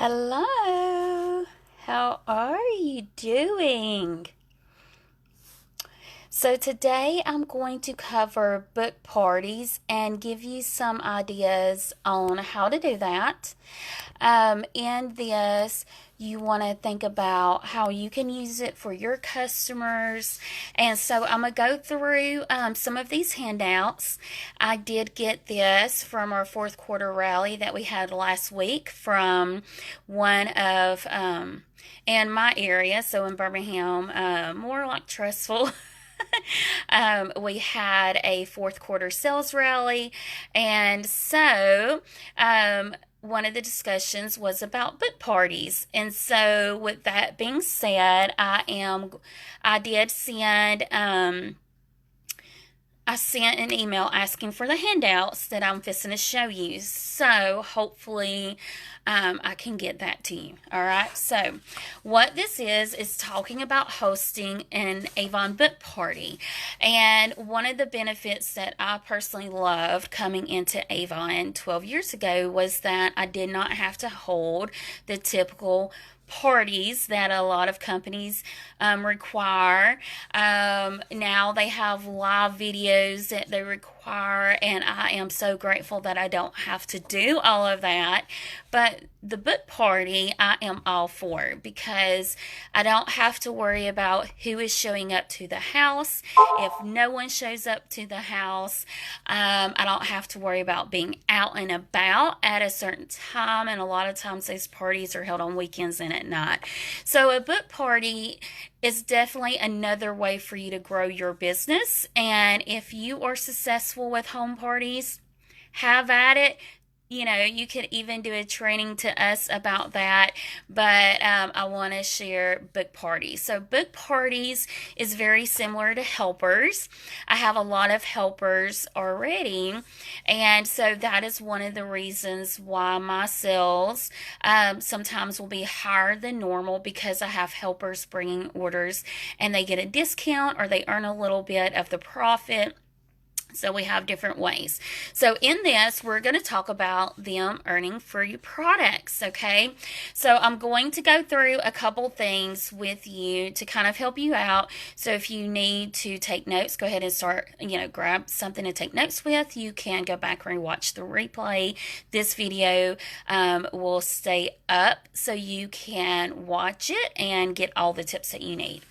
Hello, how are you doing? So, today I'm going to cover book parties and give you some ideas on how to do that. In this, you want to think about how you can use it for your customers. And so I'm going to go through some of these handouts. I did get this from our fourth quarter rally that we had last week from one of in my area, so in Birmingham, more like Trustful. We had a fourth quarter sales rally, and so one of the discussions was about book parties. And so, with that being said, I did send I sent an email asking for the handouts that I'm fixing to show you. So hopefully I can get that to you. All right. So what this is talking about hosting an Avon book party. And one of the benefits that I personally loved coming into Avon 12 years ago was that I did not have to hold the typical parties that a lot of companies require. Now they have live videos that they require, and I am so grateful that I don't have to do all of that. But the book party, I am all for, because I don't have to worry about who is showing up to the house. If no one shows up to the house, I don't have to worry about being out and about at a certain time. And a lot of times those parties are held on weekends and at night. So a book party is definitely another way for you to grow your business. And if you are successful with home parties, have at it. You could even do a training to us about that, but I want to share book parties. So book parties is very similar to helpers. I have a lot of helpers already, and so that is one of the reasons why my sales sometimes will be higher than normal, because I have helpers bringing orders and they get a discount or they earn a little bit of the profit. So we have different ways. So in this, we're going to talk about them earning free products, okay? So I'm going to go through a couple things with you to kind of help you out. So if you need to take notes, go ahead and grab something to take notes with. You can go back and watch the replay. This video will stay up so you can watch it and get all the tips that you need.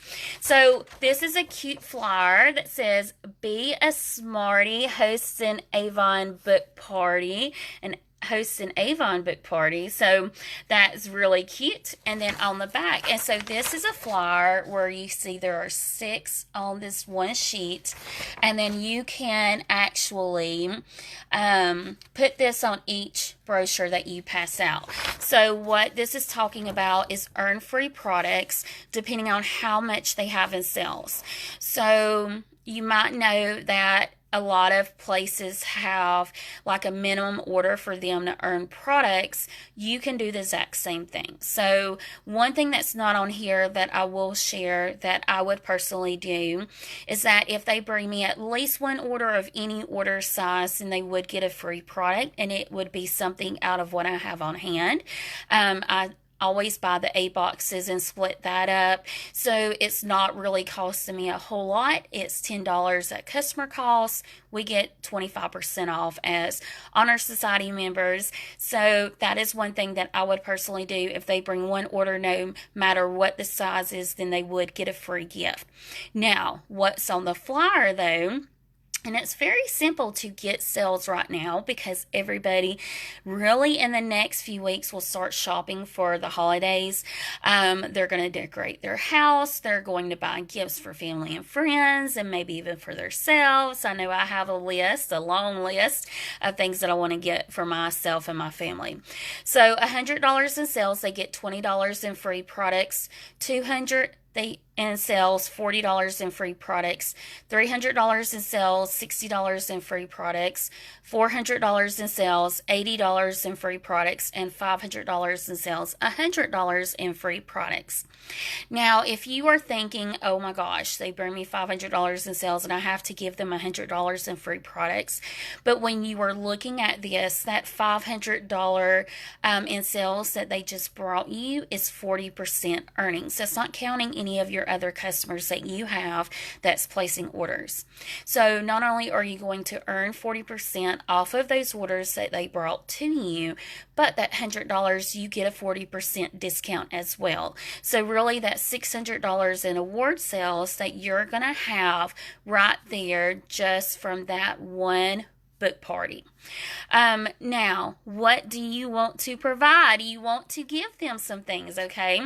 So this is a cute flyer that says, "Be a Smart hosts an Avon book party," and hosts an Avon book party. So that's really cute. And then on the back, and so this is a flyer where you see there are 6 on this one sheet, and then you can actually put this on each brochure that you pass out. So what this is talking about is earn free products depending on how much they have in sales. So you might know that a lot of places have like a minimum order for them to earn products. You can do the exact same thing. So one thing that's not on here that I will share that I would personally do is that if they bring me at least one order of any order size, then they would get a free product, and it would be something out of what I have on hand. I always buy the A boxes and split that up, so it's not really costing me a whole lot. It's $10 at customer cost. We get 25% off as Honor Society members. So that is one thing that I would personally do. If they bring one order, no matter what the size is, then they would get a free gift. Now, what's on the flyer though, and it's very simple to get sales right now, because everybody really in the next few weeks will start shopping for the holidays. They're going to decorate their house. They're going to buy gifts for family and friends, and maybe even for themselves. I know I have a long list of things that I want to get for myself and my family. So $100 in sales, they get $20 in free products. $200 in sales, $40 in free products, $300 in sales, $60 in free products, $400 in sales, $80 in free products, and $500 in sales, $100 in free products. Now, if you are thinking, oh my gosh, they bring me $500 in sales and I have to give them $100 in free products, but when you are looking at this, that $500 in sales that they just brought you is 40% earnings. That's not counting any of your other customers that you have that's placing orders. So not only are you going to earn 40% off of those orders that they brought to you, but that $100 you get a 40% discount as well. So really that $600 in award sales that you're going to have right there just from that one book party. Now, what do you want to provide? You want to give them some things, okay?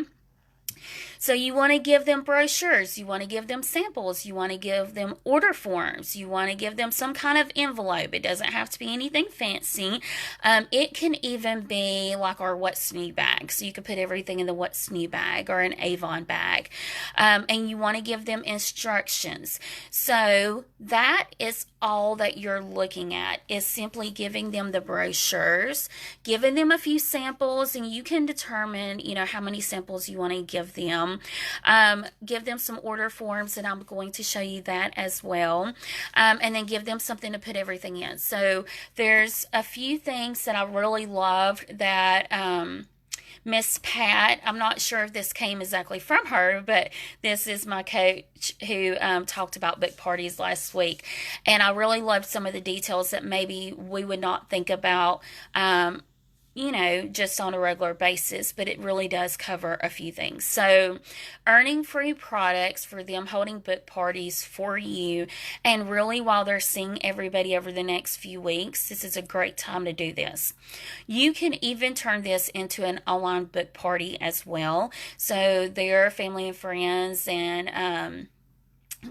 So you want to give them brochures, you want to give them samples, you want to give them order forms, you want to give them some kind of envelope. It doesn't have to be anything fancy. It can even be like our What's New bag. So you can put everything in the What's New bag or an Avon bag. And you want to give them instructions. So that is all that you're looking at, is simply giving them the brochures, giving them a few samples, and you can determine, how many samples you want to give them. Give them some order forms, and I'm going to show you that as well. And then give them something to put everything in. So there's a few things that I really loved that Miss Pat, I'm not sure if this came exactly from her, but this is my coach who talked about book parties last week. And I really loved some of the details that maybe we would not think about, just on a regular basis, but it really does cover a few things. So earning free products for them holding book parties for you, and really while they're seeing everybody over the next few weeks, this is a great time to do this. You can even turn this into an online book party as well. So their family and friends and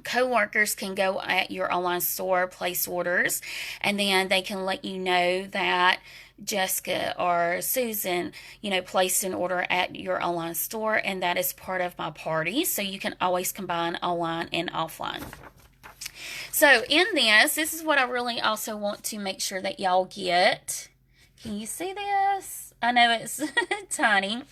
co-workers can go at your online store, place orders, and then they can let you know that Jessica or Susan, placed an order at your online store, and that is part of my party. So you can always combine online and offline. So in this is what I really also want to make sure that y'all get. Can you see this? I know it's tiny.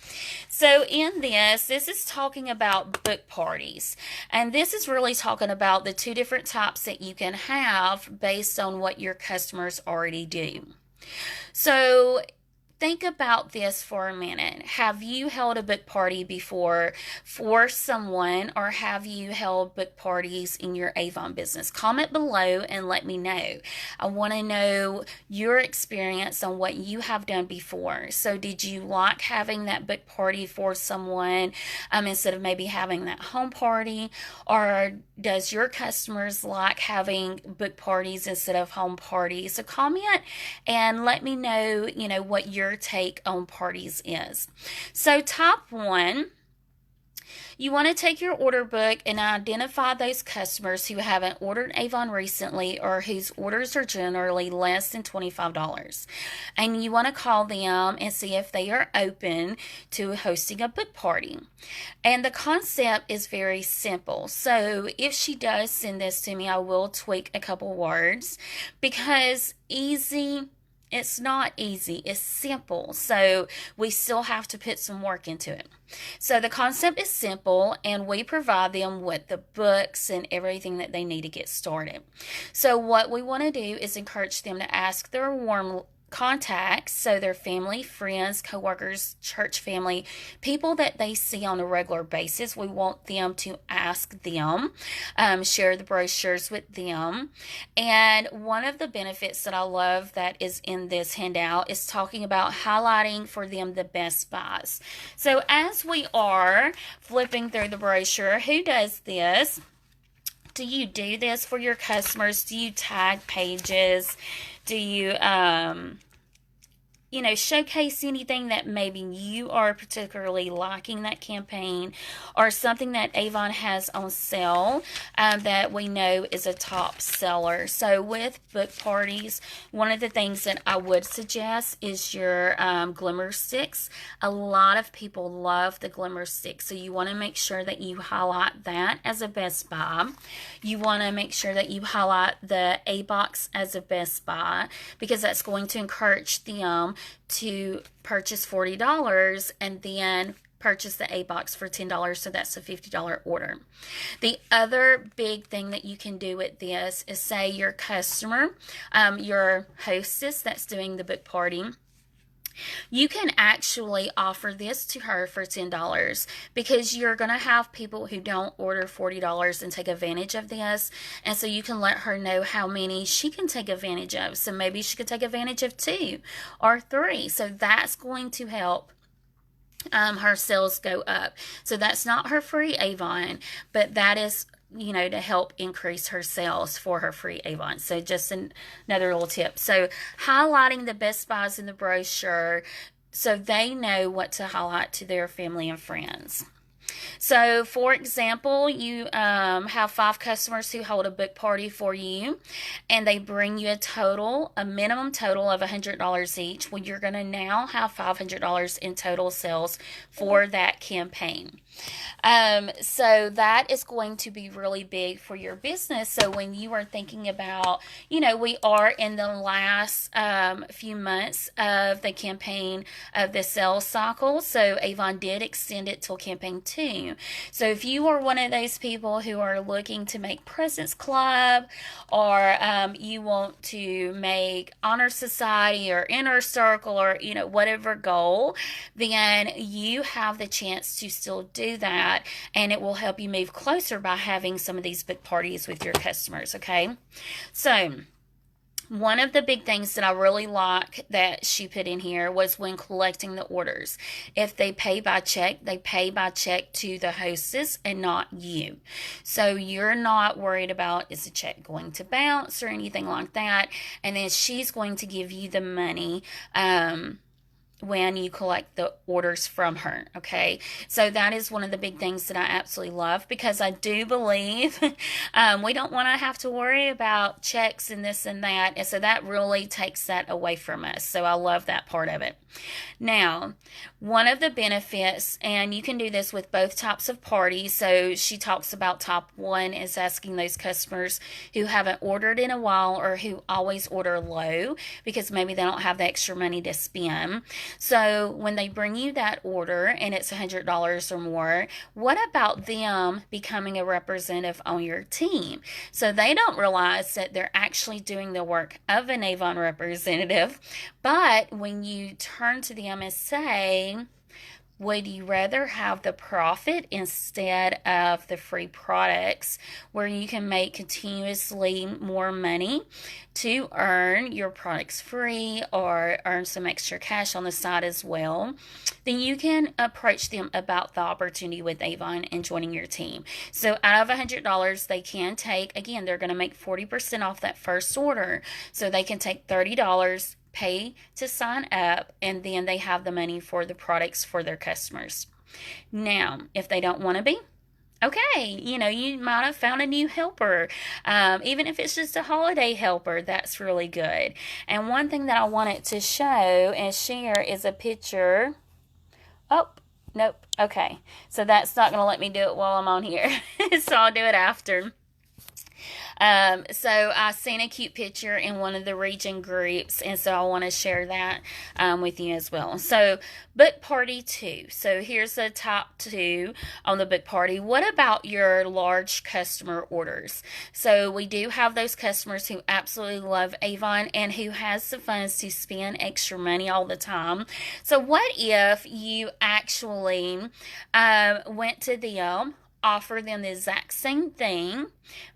So in this is talking about book parties. And this is really talking about the two different types that you can have based on what your customers already do. So think about this for a minute. Have you held a book party before for someone, or have you held book parties in your Avon business? Comment below and let me know. I want to know your experience on what you have done before. So did you like having that book party for someone instead of maybe having that home party? Or does your customers like having book parties instead of home parties? So comment and let me know, what your take on parties is. So top one, you want to take your order book and identify those customers who haven't ordered Avon recently or whose orders are generally less than $25. And you want to call them and see if they are open to hosting a book party. And the concept is very simple. So if she does send this to me, I will tweak a couple words, because easy, it's not easy, it's simple. So we still have to put some work into it. So the concept is simple, and we provide them with the books and everything that they need to get started. So what we want to do is encourage them to ask their warm contacts, so their family, friends, coworkers, church family, people that they see on a regular basis. We want them to ask them, share the brochures with them. And one of the benefits that I love that is in this handout is talking about highlighting for them the best buys. So as we are flipping through the brochure, who does this? Do you do this for your customers? Do you tag pages? Do you, showcase anything that maybe you are particularly liking that campaign, or something that Avon has on sale that we know is a top seller. So with book parties, one of the things that I would suggest is your glimmer sticks. A lot of people love the glimmer sticks, so you want to make sure that you highlight that as a best buy. You want to make sure that you highlight the A box as a best buy, because that's going to encourage them to purchase $40 and then purchase the A box for $10, so that's a $50 order. The other big thing that you can do with this is, say your customer, your hostess that's doing the book party, you can actually offer this to her for $10, because you're going to have people who don't order $40 and take advantage of this. And so you can let her know how many she can take advantage of. So maybe she could take advantage of 2 or 3. So that's going to help her sales go up. So that's not her free Avon, but that is to help increase her sales for her free Avon. So just another little tip. So highlighting the best buys in the brochure so they know what to highlight to their family and friends. So, for example, you have 5 customers who hold a book party for you, and they bring you a minimum total of $100 each. Well, you're going to now have $500 in total sales for that campaign. So that is going to be really big for your business. So when you are thinking about, we are in the last few months of the campaign of the sales cycle. So Avon did extend it till campaign 2. So if you are one of those people who are looking to make President's Club, or you want to make Honor Society or Inner Circle, or whatever goal, then you have the chance to still do that, and it will help you move closer by having some of these book parties with your customers. Okay, so one of the big things that I really like that she put in here was when collecting the orders. If they pay by check, they pay by check to the hostess and not you. So you're not worried about, is the check going to bounce or anything like that. And then she's going to give you the money when you collect the orders from her. Okay, so that is one of the big things that I absolutely love, because I do believe we don't want to have to worry about checks and this and that, and so that really takes that away from us. So I love that part of it. Now, one of the benefits, and you can do this with both types of parties, so she talks about top 1 is asking those customers who haven't ordered in a while, or who always order low because maybe they don't have the extra money to spend. So when they bring you that order and it's $100 or more, what about them becoming a representative on your team? So they don't realize that they're actually doing the work of an Avon representative. But when you turn to them and say, would you rather have the profit instead of the free products, where you can make continuously more money to earn your products free or earn some extra cash on the side as well, then you can approach them about the opportunity with Avon and joining your team. So out of $100, they can take, again, they're going to make 40% off that first order. So they can take $30, pay to sign up, and then they have the money for the products for their customers. Now, if they don't want to be, okay, you might have found a new helper. Even if it's just a holiday helper, that's really good. And one thing that I wanted to show and share is a picture. Oh, nope. Okay, so that's not going to let me do it while I'm on here. So I'll do it after. So I seen a cute picture in one of the region groups, and so I want to share that with you as well. So book party 2. So here's the top 2 on the book party. What about your large customer orders? So we do have those customers who absolutely love Avon and who has the funds to spend extra money all the time. So what if you actually went to them, offer them the exact same thing,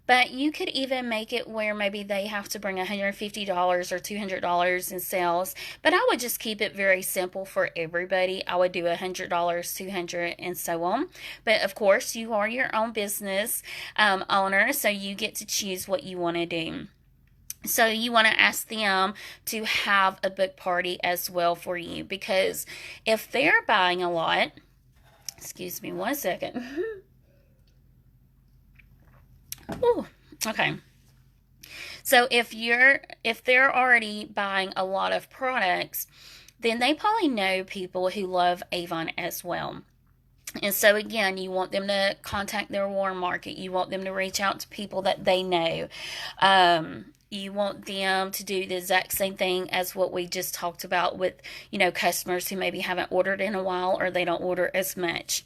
but you could even make it where maybe they have to bring $150 or $200 in sales. But I would just keep it very simple for everybody. I would do $100, $200, and so on. But of course, you are your own business owner, so you get to choose what you want to do. So you want to ask them to have a book party as well for you, because if they're buying a lot, excuse me one second. Ooh, okay. So if they're already buying a lot of products, then they probably know people who love Avon as well. And so again, you want them to contact their warm market. You want them to reach out to people that they know. You want them to do the exact same thing as what we just talked about with, customers who maybe haven't ordered in a while, or they don't order as much.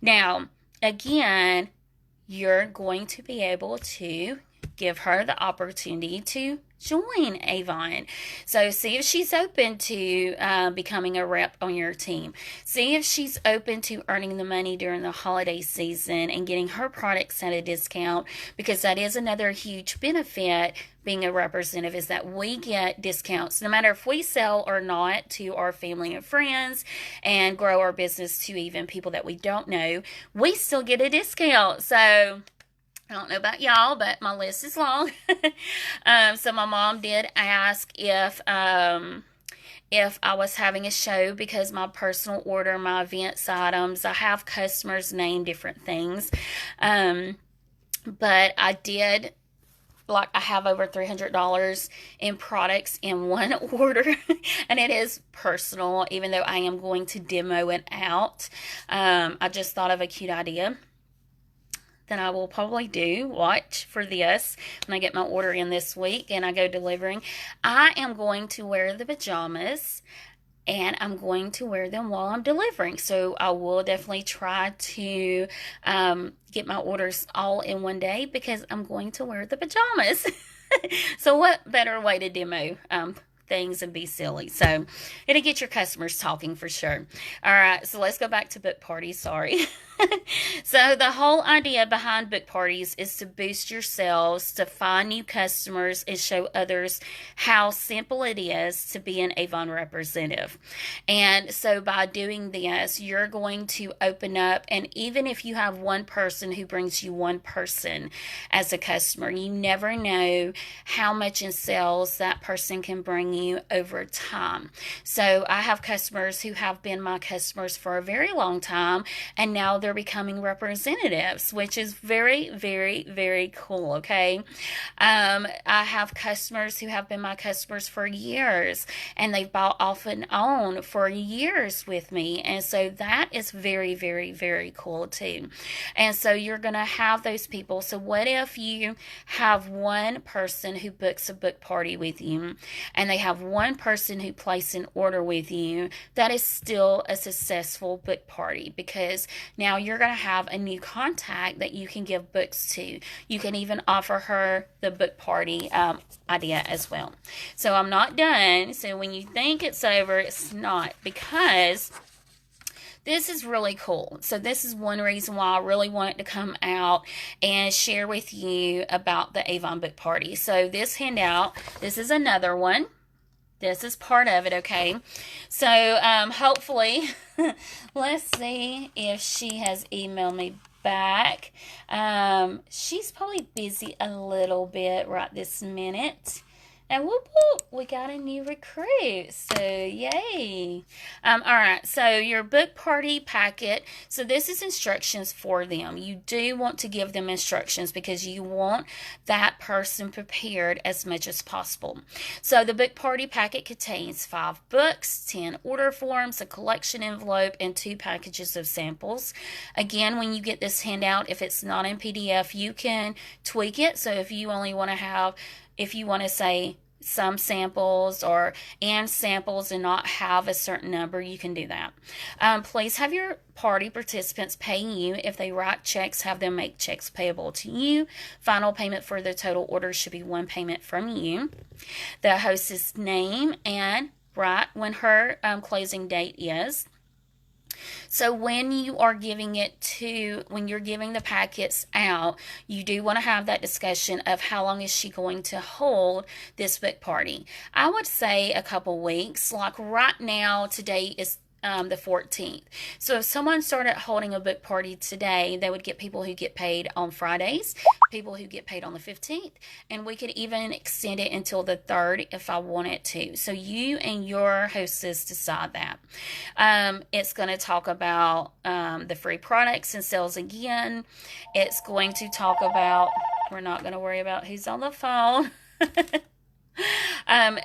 Now, again, you're going to be able to give her the opportunity to join Avon. So see if she's open to becoming a rep on your team. See if she's open to earning the money during the holiday season and getting her products at a discount, because that is another huge benefit being a representative, is that we get discounts no matter if we sell or not to our family and friends, and grow our business to even people that we don't know. We still get a discount. So I don't know about y'all, but my list is long. So my mom did ask if I was having a show, because my personal order, my events items, I have customers name different things. But I did, like, I have over $300 in products in one order, and it is personal, even though I am going to demo it out. I just thought of a cute idea that I will probably do. Watch for this when I get my order in this week and I go delivering. I am going to wear the pajamas, and I'm going to wear them while I'm delivering. So I will definitely try to get my orders all in one day, because I'm going to wear the pajamas. So what better way to demo things and be silly? So it'll get your customers talking for sure. All right, so let's go back to book parties. Sorry. So the whole idea behind book parties is to boost your sales, to find new customers, and show others how simple it is to be an Avon representative. And so by doing this, you're going to open up, and even if you have one person who brings you one person as a customer, you never know how much in sales that person can bring you over time. So I have customers who have been my customers for a very long time, and now they're becoming representatives, which is very, very, very cool. Okay. I have customers who have been my customers for years, and they've bought off and on for years with me. And so that is very, very, very cool too. And so you're going to have those people. So what if you have one person who books a book party with you, and they have one person who places an order with you? That is still a successful book party, because now you're going to have a new contact that you can give books to. You can even offer her the book party idea as well. So I'm not done. So when you think it's over, it's not, because this is really cool. So this is one reason why I really wanted to come out and share with you about the Avon book party. So this handout, this is another one. This is part of it, okay? So hopefully, let's see if she has emailed me back. She's probably busy a little bit right this minute. And whoop whoop, we got a new recruit. So yay. All right, so your book party packet. So this is instructions for them. You do want to give them instructions, because you want that person prepared as much as possible. So the book party packet contains 5 books, 10 order forms, a collection envelope, and 2 packages of samples. Again, when you get this handout, if it's not in PDF, you can tweak it. So if you only want to have, if you want to say some samples and samples and not have a certain number, you can do that. Please have your party participants paying you. If they write checks, have them make checks payable to you. Final payment for the total order should be one payment from you. The hostess name, and write when her closing date is. So when you are giving when you're giving the packets out, you do want to have that discussion of how long is she going to hold this book party. I would say a couple weeks. Like right now, today is the 14th. So if someone started holding a book party today, they would get people who get paid on Fridays, people who get paid on the 15th, and we could even extend it until the 3rd if I wanted to. So you and your hostess decide that. It's going to talk about the free products and sales again. It's going to talk about, we're not going to worry about who's on the phone.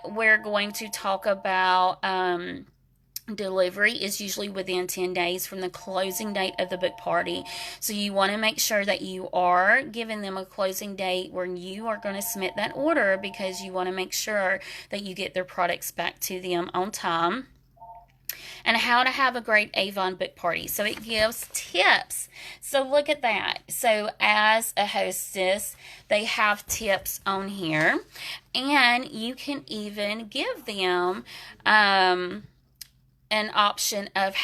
We're going to talk about delivery is usually within 10 days from the closing date of the book party. So you want to make sure that you are giving them a closing date when you are going to submit that order, because you want to make sure that you get their products back to them on time. And how to have a great Avon book party. So it gives tips. So look at that. So as a hostess, they have tips on here. And you can even give them an option of,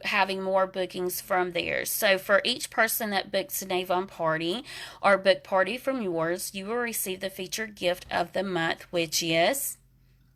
having more bookings from theirs. So for each person that books an Avon party or book party from yours, you will receive the featured gift of the month, which is,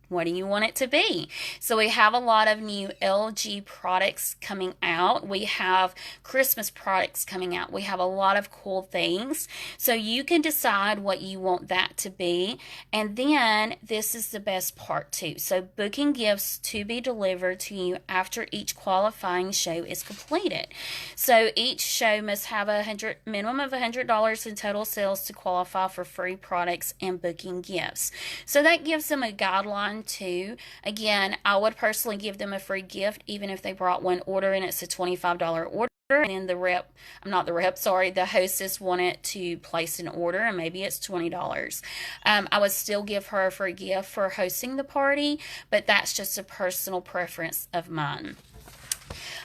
what do you want it to be? So we have a lot of new LG products coming out. We have Christmas products coming out. We have a lot of cool things. So you can decide what you want that to be. And then this is the best part too. So booking gifts to be delivered to you after each qualifying show is completed. So each show must have a minimum of $100 in total sales to qualify for free products and booking gifts. So that gives them a guideline too. Again, I would personally give them a free gift even if they brought one order and it's a $25 order, and then the hostess wanted to place an order and maybe it's $20. I would still give her a free gift for hosting the party, but that's just a personal preference of mine.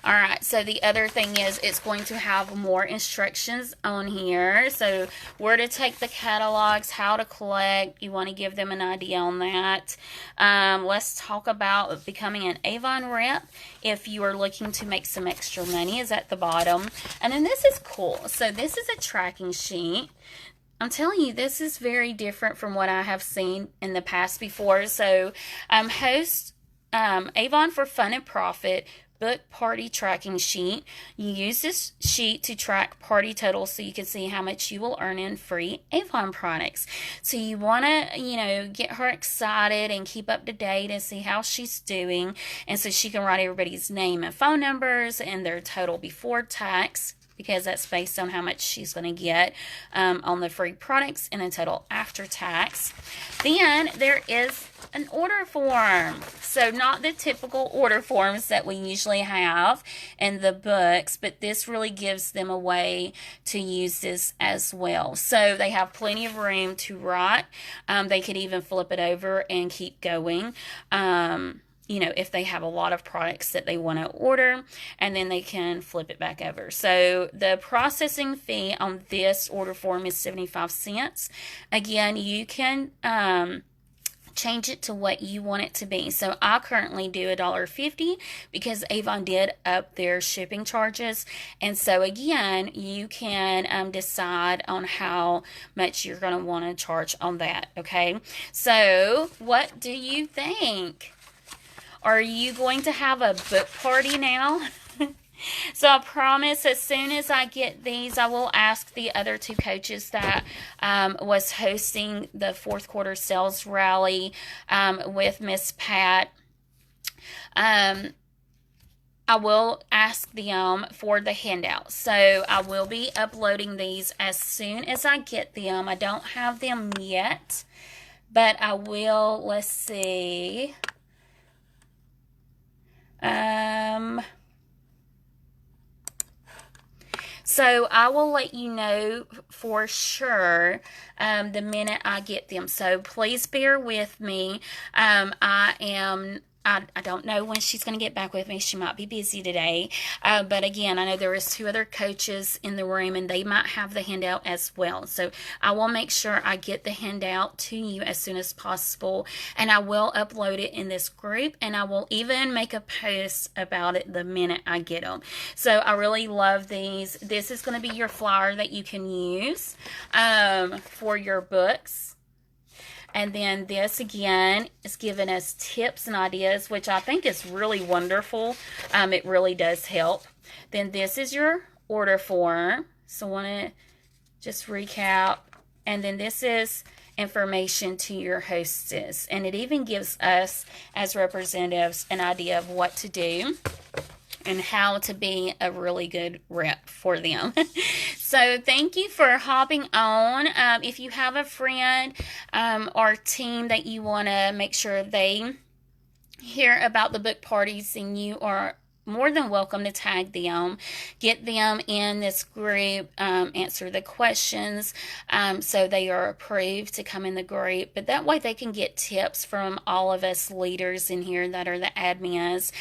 All right, so the other thing is it's going to have more instructions on here. So where to take the catalogs, how to collect. You want to give them an idea on that. Let's talk about becoming an Avon rep if you are looking to make some extra money, is at the bottom. And then this is cool. So this is a tracking sheet. I'm telling you, this is very different from what I have seen in the past before. So host Avon for Fun and Profit book party tracking sheet. You use this sheet to track party totals so you can see how much you will earn in free Avon products. So you want to, get her excited and keep up to date and see how she's doing. And so she can write everybody's name and phone numbers and their total before tax, because that's based on how much she's going to get on the free products and the total after tax. Then there is an order form. So not the typical order forms that we usually have in the books, but this really gives them a way to use this as well. So they have plenty of room to write. They could even flip it over and keep going. If they have a lot of products that they want to order, and then they can flip it back over. So the processing fee on this order form is 75 cents. Again, you can change it to what you want it to be. So I currently do $1.50 because Avon did up their shipping charges. And so again, you can decide on how much you're going to want to charge on that. Okay. So what do you think? Are you going to have a book party now? So I promise as soon as I get these, I will ask the other two coaches that was hosting the fourth quarter sales rally with Miss Pat. I will ask them for the handout. So I will be uploading these as soon as I get them. I don't have them yet, but I will. Let's see. So I will let you know for sure the minute I get them. So please bear with me. I don't know when she's going to get back with me. She might be busy today. But again, I know there is two other coaches in the room and they might have the handout as well. So I will make sure I get the handout to you as soon as possible. And I will upload it in this group. And I will even make a post about it the minute I get them. So I really love these. This is going to be your flyer that you can use for your books. And then this again is giving us tips and ideas, which I think is really wonderful. It really does help. Then this is your order form. So I want to just recap. And then this is information to your hostess. And it even gives us as representatives an idea of what to do and how to be a really good rep for them. So thank you for hopping on. If you have a friend or team that you want to make sure they hear about the book parties, then you are more than welcome to tag them, get them in this group, answer the questions so they are approved to come in the group. But that way they can get tips from all of us leaders in here that are the admins.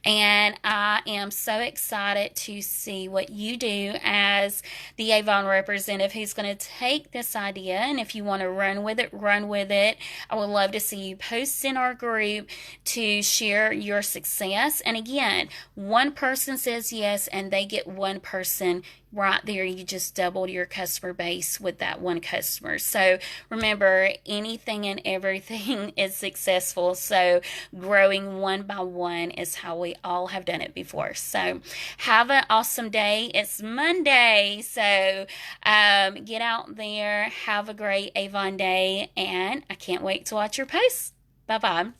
And I am so excited to see what you do as the Avon representative who's going to take this idea. And if you want to run with it, run with it. I would love to see you post in our group to share your success. And again, one person says yes and they get one person right there. You just doubled your customer base with that one customer. So remember, anything and everything is successful. So growing one by one is how we all have done it before. So have an awesome day. It's Monday. So get out there, have a great Avon day, and I can't wait to watch your posts. Bye-bye.